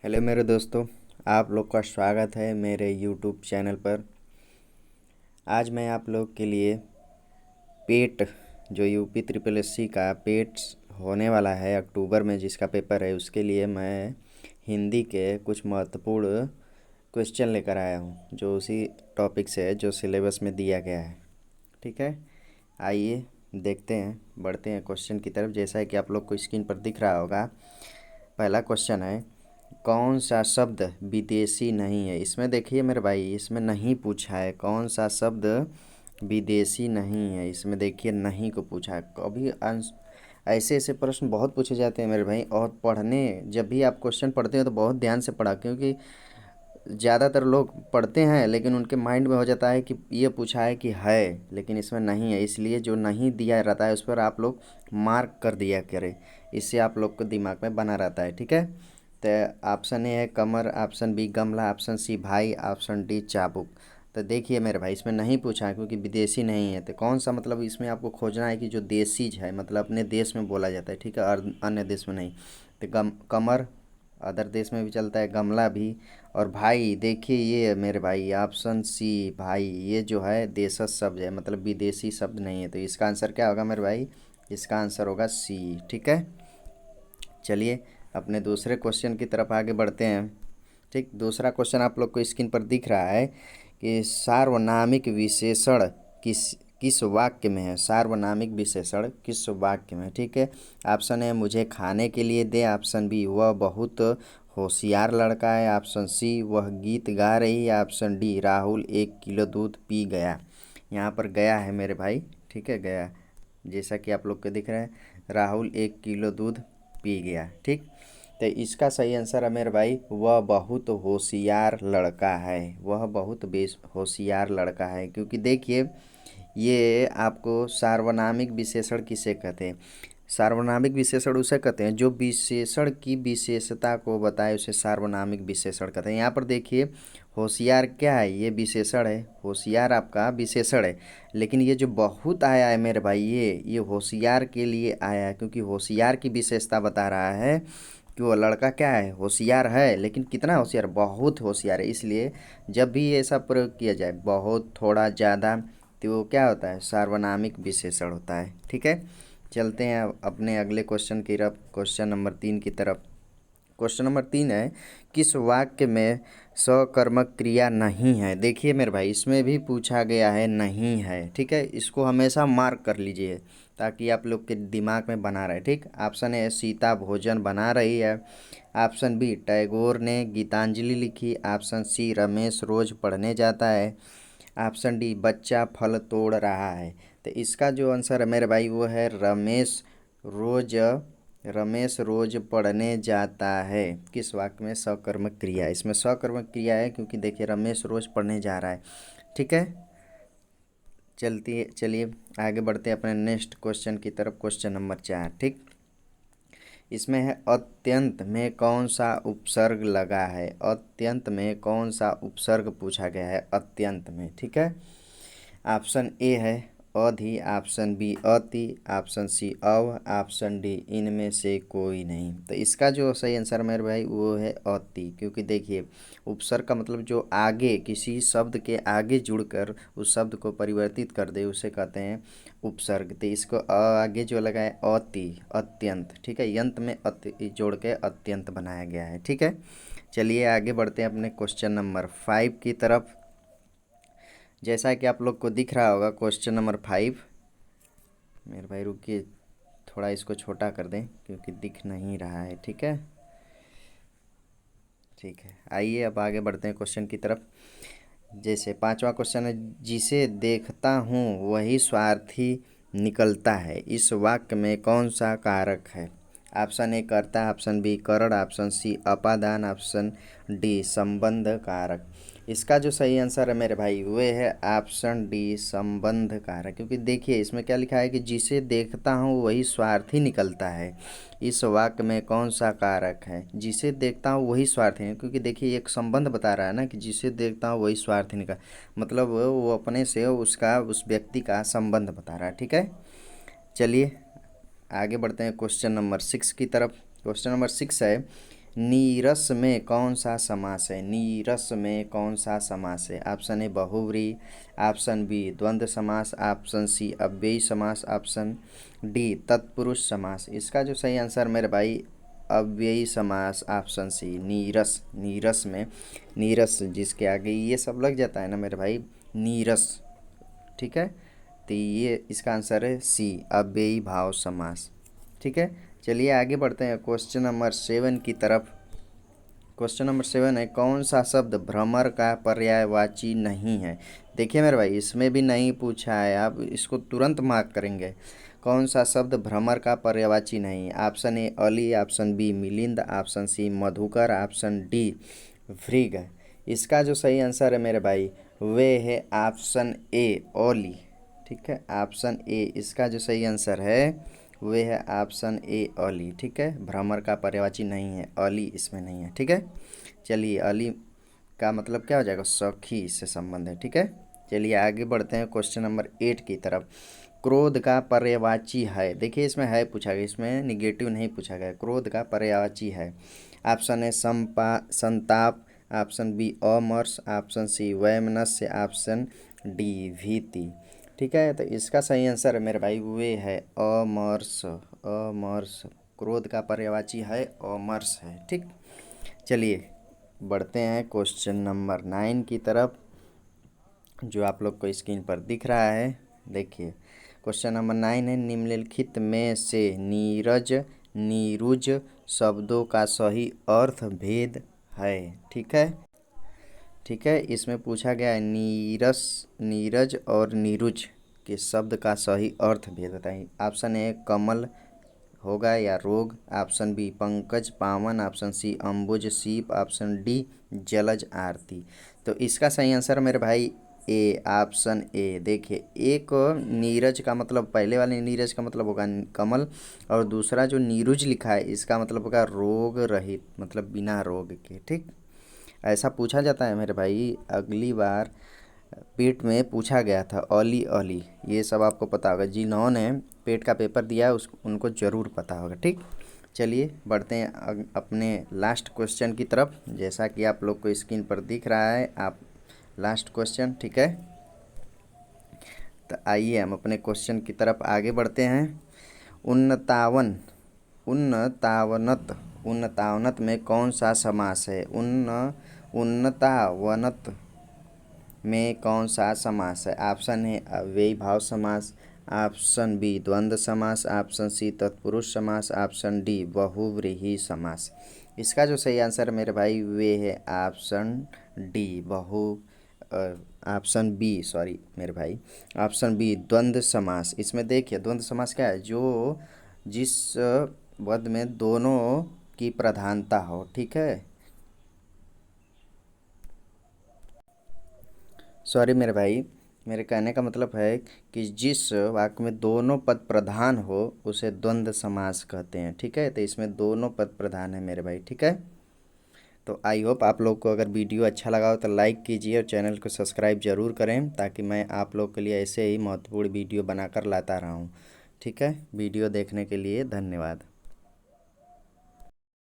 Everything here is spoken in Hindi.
हेलो मेरे दोस्तों, आप लोग का स्वागत है मेरे यूट्यूब चैनल पर। आज मैं आप लोग के लिए पेट जो यूपी ट्रिपल एससी का पेट होने वाला है अक्टूबर में, जिसका पेपर है, उसके लिए मैं हिंदी के कुछ महत्वपूर्ण क्वेश्चन लेकर आया हूँ जो उसी टॉपिक से है जो सिलेबस में दिया गया है। ठीक है, आइए देखते हैं, बढ़ते हैं क्वेश्चन की तरफ। जैसा है कि आप लोग को स्क्रीन पर दिख रहा होगा, पहला क्वेश्चन है, कौन सा शब्द विदेशी नहीं है। इसमें देखिए मेरे भाई, इसमें नहीं पूछा है कौन सा शब्द विदेशी नहीं है। इसमें देखिए नहीं को पूछा है। कभी ऐसे ऐसे प्रश्न बहुत पूछे जाते हैं मेरे भाई, और पढ़ने जब भी आप क्वेश्चन पढ़ते हो तो बहुत ध्यान से पढ़ा, क्योंकि ज़्यादातर लोग पढ़ते हैं लेकिन उनके माइंड में हो जाता है कि ये पूछा है कि है, लेकिन इसमें नहीं है। इसलिए जो नहीं दिया रहता है उस पर आप लोग मार्क कर दिया करें, इससे आप लोग को दिमाग में बना रहता है। ठीक है, तो ऑप्शन ए है कमर, ऑप्शन बी गमला, ऑप्शन सी भाई, ऑप्शन डी चाबुक। तो देखिए मेरे भाई, इसमें नहीं पूछा है क्योंकि विदेशी नहीं है, तो कौन सा मतलब इसमें आपको खोजना है कि जो देसी है, मतलब अपने देश में बोला जाता है। ठीक है, और अन्य देश में नहीं। तो कमर अदर देश में भी चलता है, गमला भी, और भाई देखिए ये मेरे भाई ऑप्शन सी भाई, ये जो है देशज शब्द है, मतलब विदेशी शब्द नहीं है। तो इसका आंसर क्या होगा मेरे भाई? इसका आंसर होगा सी। ठीक है, चलिए अपने दूसरे क्वेश्चन की तरफ आगे बढ़ते हैं। ठीक, दूसरा क्वेश्चन आप लोग को स्क्रीन पर दिख रहा है कि सार्वनामिक विशेषण किस किस वाक्य में है। सार्वनामिक विशेषण किस वाक्य में है? ठीक है, ऑप्शन है मुझे खाने के लिए दे, ऑप्शन बी वह बहुत होशियार लड़का है, ऑप्शन सी वह गीत गा रही है, ऑप्शन डी राहुल 1 किलो दूध पी गया। यहाँ पर गया है मेरे भाई, ठीक है, गया, जैसा कि आप लोग को दिख रहा है, राहुल 1 किलो दूध पी गया। ठीक, तो इसका सही आंसर है मेरे भाई, वह बहुत होशियार लड़का है। वह बहुत बेस होशियार लड़का है, क्योंकि देखिए ये आपको सार्वनामिक विशेषण किसे कहते हैं। सार्वनामिक विशेषण उसे कहते हैं जो विशेषण की विशेषता को बताए, उसे सार्वनामिक विशेषण कहते हैं। यहाँ पर देखिए होशियार क्या है, ये विशेषण है, होशियार आपका विशेषण है, लेकिन ये जो बहुत आया है मेरे भाई, ये होशियार के लिए आया है, क्योंकि होशियार की विशेषता बता रहा है कि वो लड़का क्या है, होशियार है, लेकिन कितना होशियार, बहुत होशियार है। इसलिए जब भी ऐसा प्रयोग किया जाए, बहुत, थोड़ा, ज़्यादा, तो वो क्या होता है, सार्वनामिक विशेषण होता है। ठीक है, चलते हैं अपने अगले क्वेश्चन की तरफ, क्वेश्चन नंबर 3 की तरफ। क्वेश्चन नंबर 3 है, किस वाक्य में सकर्मक क्रिया नहीं है। देखिए मेरे भाई, इसमें भी पूछा गया है नहीं है। ठीक है, इसको हमेशा मार्क कर लीजिए ताकि आप लोग के दिमाग में बना रहे। ठीक, ऑप्शन ए सीता भोजन बना रही है, ऑप्शन बी टैगोर ने गीतांजलि लिखी, ऑप्शन सी रमेश रोज पढ़ने जाता है, ऑप्शन डी बच्चा फल तोड़ रहा है। तो इसका जो आंसर है मेरे भाई वो है रोज रमेश रोज पढ़ने जाता है। किस वाक्य में सकर्मक क्रिया है? इसमें सकर्मक क्रिया है क्योंकि देखिए रमेश रोज पढ़ने जा रहा है। ठीक है, चलिए आगे बढ़ते हैं अपने नेक्स्ट क्वेश्चन की तरफ, क्वेश्चन नंबर 4। ठीक, इसमें है अत्यंत में कौन सा उपसर्ग लगा है। अत्यंत में कौन सा उपसर्ग पूछा गया है अत्यंत में। ठीक है, ऑप्शन ए है अधि, ऑप्शन बी अति, ऑप्शन सी अव, ऑप्शन डी इनमें से कोई नहीं। तो इसका जो सही आंसर मेरे भाई वो है अति, क्योंकि देखिए उपसर्ग का मतलब जो आगे किसी शब्द के आगे जुड़कर उस शब्द को परिवर्तित कर दे उसे कहते हैं उपसर्ग। तो इसको आगे जो लगा है अति, अत्यंत। ठीक है, यंत में अति जोड़ के अत्यंत बनाया गया है। ठीक है, चलिए आगे बढ़ते हैं अपने क्वेश्चन नंबर 5 की तरफ। जैसा कि आप लोग को दिख रहा होगा क्वेश्चन नंबर 5, मेरे भाई रुकिए, थोड़ा इसको छोटा कर दें क्योंकि दिख नहीं रहा है। ठीक है, ठीक है, आइए अब आगे बढ़ते हैं क्वेश्चन की तरफ। जैसे पांचवा क्वेश्चन है, जिसे देखता हूँ वही स्वार्थी निकलता है। इस वाक्य में कौन सा कारक है? ऑप्शन ए कर्ता, ऑप्शन बी करण, ऑप्शन सी अपादान, ऑप्शन डी संबंध कारक। इसका जो सही आंसर है मेरे भाई वो है ऑप्शन डी संबंध कारक, क्योंकि देखिए इसमें क्या लिखा है कि जिसे देखता हूँ वही स्वार्थी निकलता है। इस वाक्य में कौन सा कारक है? जिसे देखता हूँ वही स्वार्थी है, क्योंकि देखिए एक संबंध बता रहा है ना कि जिसे देखता हूँ वही स्वार्थी निकल, मतलब वो अपने से उसका उस व्यक्ति का संबंध बता रहा है। ठीक है, चलिए आगे बढ़ते हैं क्वेश्चन नंबर 6 की तरफ। क्वेश्चन नंबर 6 है, नीरस में कौन सा समास है? नीरस में कौन सा समास है? ऑप्शन ए बहुव्रीहि, ऑप्शन बी द्वंद्व समास, ऑप्शन सी अव्ययी समास, ऑप्शन डी तत्पुरुष समास। इसका जो सही आंसर मेरे भाई अव्ययी समास, ऑप्शन सी नीरस। नीरस में, नीरस जिसके आगे ये सब लग जाता है ना मेरे भाई, नीरस। ठीक है, तो ये इसका आंसर है सी अव्ययी भाव समास। ठीक है, चलिए आगे बढ़ते हैं क्वेश्चन नंबर 7 की तरफ। क्वेश्चन नंबर 7 है, कौन सा शब्द भ्रमर का पर्यायवाची नहीं है? देखिए मेरे भाई, इसमें भी नहीं पूछा है, आप इसको तुरंत मार्क करेंगे। कौन सा शब्द भ्रमर का पर्यायवाची नहीं? ऑप्शन ए अली, ऑप्शन बी मिलिंद, ऑप्शन सी मधुकर, ऑप्शन डी भृग। इसका जो सही आंसर है मेरे भाई वे है ऑप्शन ए ओली। ठीक है, ऑप्शन ए इसका जो सही आंसर है वे है ऑप्शन ए अली। ठीक है, भ्रमर का पर्यायवाची नहीं है, अली इसमें नहीं है। ठीक है, चलिए अली का मतलब क्या हो जाएगा? सखी से संबंध है। ठीक है, चलिए आगे बढ़ते हैं क्वेश्चन नंबर 8 की तरफ। क्रोध का पर्यायवाची है, देखिए इसमें है पूछा गया, इसमें निगेटिव नहीं पूछा गया। क्रोध का पर्यायवाची है, ऑप्शन ए संताप, ऑप्शन बी अमर्ष, ऑप्शन सी वैमनस्य, ऑप्शन डी भीति। ठीक है, तो इसका सही आंसर मेरे भाई वे है अमर्ष। अमर्ष क्रोध का पर्यायवाची है, अमर्ष है। ठीक, चलिए बढ़ते हैं क्वेश्चन नंबर 9 की तरफ, जो आप लोग को स्क्रीन पर दिख रहा है। देखिए क्वेश्चन नंबर 9 है, निम्नलिखित में से नीरज नीरुज शब्दों का सही अर्थ भेद है। ठीक है, ठीक है, इसमें पूछा गया है नीरस नीरज और नीरुज के शब्द का सही अर्थ भेद बताइए। ऑप्शन ए कमल होगा या रोग, ऑप्शन बी पंकज पावन, ऑप्शन सी अम्बुज सीप, ऑप्शन डी जलज आरती। तो इसका सही आंसर मेरे भाई ए, ऑप्शन ए। देखिए एक नीरज का मतलब, पहले वाले नीरज का मतलब होगा कमल, और दूसरा जो नीरुज लिखा है इसका मतलब होगा रोग रहित, मतलब बिना रोग के। ठीक, ऐसा पूछा जाता है मेरे भाई, अगली बार पेट में पूछा गया था ओली ओली, ये सब आपको पता होगा, जिन्होंने पेट का पेपर दिया है उनको ज़रूर पता होगा। ठीक, चलिए बढ़ते हैं अपने लास्ट क्वेश्चन की तरफ, जैसा कि आप लोग को स्क्रीन पर दिख रहा है। आप लास्ट क्वेश्चन, ठीक है, तो आइए हम अपने क्वेश्चन की तरफ आगे बढ़ते हैं। उन्नतावन उन्नतावनत उन्नतावनत में कौन सा समास है? उन्नतावनत में कौन सा समास है? ऑप्शन है अव्ययी भाव समास, ऑप्शन बी द्वंद्व समास, ऑप्शन सी तत्पुरुष समास, ऑप्शन डी बहुव्रीहि समास। इसका जो सही आंसर मेरे भाई वे है option D option B, sorry मेरे भाई, ऑप्शन बी द्वंद्व समास। इसमें देखिए द्वंद्व समास क्या है? जो जिस पद में दोनों की प्रधानता हो। ठीक है, सॉरी मेरे भाई, मेरे कहने का मतलब है कि जिस वाक्य में दोनों पद प्रधान हो उसे द्वंद्व समास कहते हैं। ठीक है, तो इसमें दोनों पद प्रधान है मेरे भाई। ठीक है, तो आई होप आप लोग को अगर वीडियो अच्छा लगा हो तो लाइक कीजिए और चैनल को सब्सक्राइब ज़रूर करें, ताकि मैं आप लोग के लिए ऐसे ही महत्वपूर्ण वीडियो बनाकर लाता रहा हूँ। ठीक है, वीडियो देखने के लिए धन्यवाद।